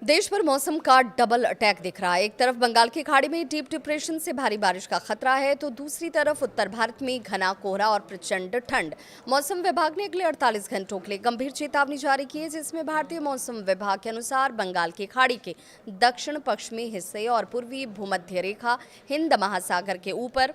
देश भर मौसम का डबल अटैक दिख रहा है। एक तरफ बंगाल की खाड़ी में डीप डिप्रेशन से भारी बारिश का खतरा है, तो दूसरी तरफ उत्तर भारत में घना कोहरा और प्रचंड ठंड। मौसम विभाग ने अगले 48 घंटों के लिए गंभीर चेतावनी जारी की है, जिसमें भारतीय मौसम विभाग के अनुसार बंगाल की खाड़ी के दक्षिण पश्चिमी हिस्से और पूर्वी भूमध्य रेखा हिंद महासागर के ऊपर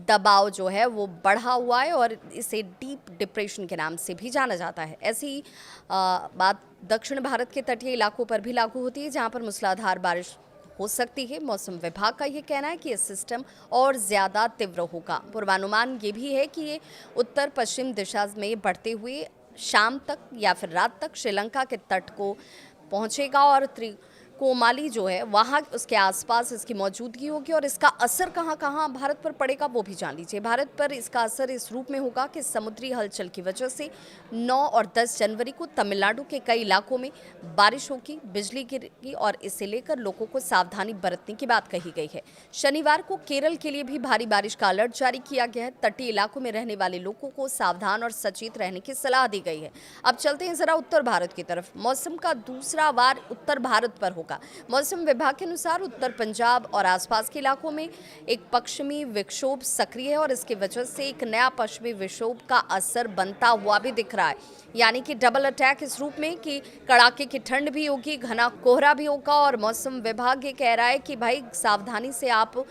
दबाव जो है वो बढ़ा हुआ है और इसे डीप डिप्रेशन के नाम से भी जाना जाता है। ऐसी बात दक्षिण भारत के तटीय इलाकों पर भी लागू होती है, जहां पर मूसलाधार बारिश हो सकती है। मौसम विभाग का ये कहना है कि यह सिस्टम और ज़्यादा तीव्र होगा। पूर्वानुमान ये भी है कि ये उत्तर पश्चिम दिशा में बढ़ते हुए शाम तक या फिर रात तक श्रीलंका के तट को पहुंचेगा और कोमाली जो है वहाँ उसके आसपास इसकी मौजूदगी होगी और इसका असर कहाँ कहाँ भारत पर पड़ेगा वो भी जान लीजिए। भारत पर इसका असर इस रूप में होगा कि समुद्री हलचल की वजह से 9 और 10 जनवरी को तमिलनाडु के कई इलाकों में बारिश होगी, बिजली गिरेगी और इसे लेकर लोगों को सावधानी बरतने की बात कही गई है। शनिवार को केरल के लिए भी भारी बारिश का अलर्ट जारी किया गया है। तटीय इलाकों में रहने वाले लोगों को सावधान और सचेत रहने की सलाह दी गई है। अब चलते हैं जरा उत्तर भारत की तरफ। मौसम का दूसरा वार उत्तर भारत पर होगा। मौसम विभाग के अनुसार उत्तर पंजाब और आसपास के इलाकों में एक पश्चिमी विक्षोभ सक्रिय है और इसकी वजह से एक नया पश्चिमी विक्षोभ का असर बनता हुआ भी दिख रहा है। यानी कि डबल अटैक इस रूप में कि कड़ाके की ठंड भी होगी, घना कोहरा भी होगा और मौसम विभाग ये कह रहा है कि भाई सावधानी से आप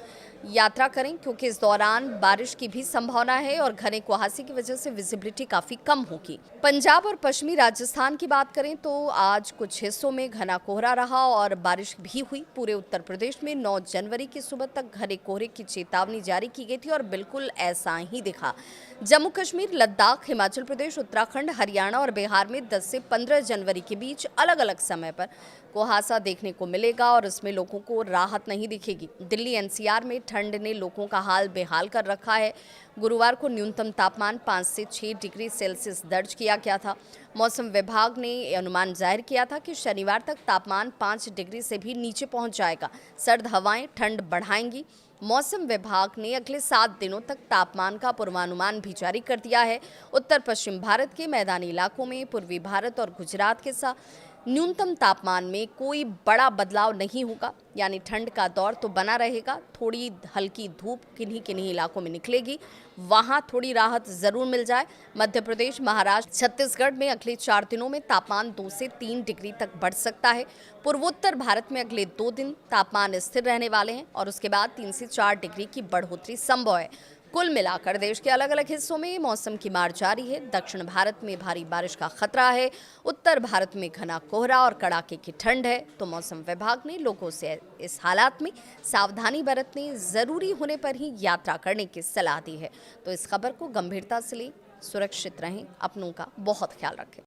यात्रा करें, क्योंकि इस दौरान बारिश की भी संभावना है और घने कुहासे की वजह से विजिबिलिटी काफी कम होगी। पंजाब और पश्चिमी राजस्थान की बात करें तो आज कुछ हिस्सों में घना कोहरा रहा और बारिश भी हुई। पूरे उत्तर प्रदेश में 9 जनवरी की सुबह तक घने कोहरे की चेतावनी जारी की गई थी और बिल्कुल ऐसा ही दिखा। जम्मू कश्मीर, लद्दाख, हिमाचल प्रदेश, उत्तराखंड, हरियाणा और बिहार में 10 से 15 जनवरी के बीच अलग अलग समय पर कुहासा देखने को मिलेगा और इसमें लोगों को राहत नहीं दिखेगी। दिल्ली एनसीआर में ठंड ने लोगों का हाल बेहाल कर रखा है। गुरुवार को न्यूनतम तापमान 5 से 6 डिग्री सेल्सियस दर्ज किया गया था। मौसम विभाग ने अनुमान जाहिर किया था कि शनिवार तक तापमान 5 डिग्री से भी नीचे पहुंच जाएगा। सर्द हवाएं ठंड बढ़ाएंगी। मौसम विभाग ने अगले 7 दिनों तक तापमान का पूर्वानुमान भी जारी कर दिया है। उत्तर पश्चिम भारत के मैदानी इलाकों में, पूर्वी भारत और गुजरात के साथ न्यूनतम तापमान में कोई बड़ा बदलाव नहीं होगा, यानी ठंड का दौर तो बना रहेगा। थोड़ी हल्की धूप किन्हीं किन्हीं इलाकों में निकलेगी, वहां थोड़ी राहत जरूर मिल जाए। मध्य प्रदेश, महाराष्ट्र, छत्तीसगढ़ में अगले 4 दिनों में तापमान 2 से 3 डिग्री तक बढ़ सकता है। पूर्वोत्तर भारत में अगले 2 दिन तापमान स्थिर रहने वाले हैं और उसके बाद 3 से 4 डिग्री की बढ़ोतरी संभव है। कुल मिलाकर देश के अलग अलग हिस्सों में मौसम की मार जारी है। दक्षिण भारत में भारी बारिश का खतरा है, उत्तर भारत में घना कोहरा और कड़ाके की ठंड है। तो मौसम विभाग ने लोगों से इस हालात में सावधानी बरतने, जरूरी होने पर ही यात्रा करने की सलाह दी है। तो इस खबर को गंभीरता से लें, सुरक्षित रहें, अपनों का बहुत ख्याल रखें।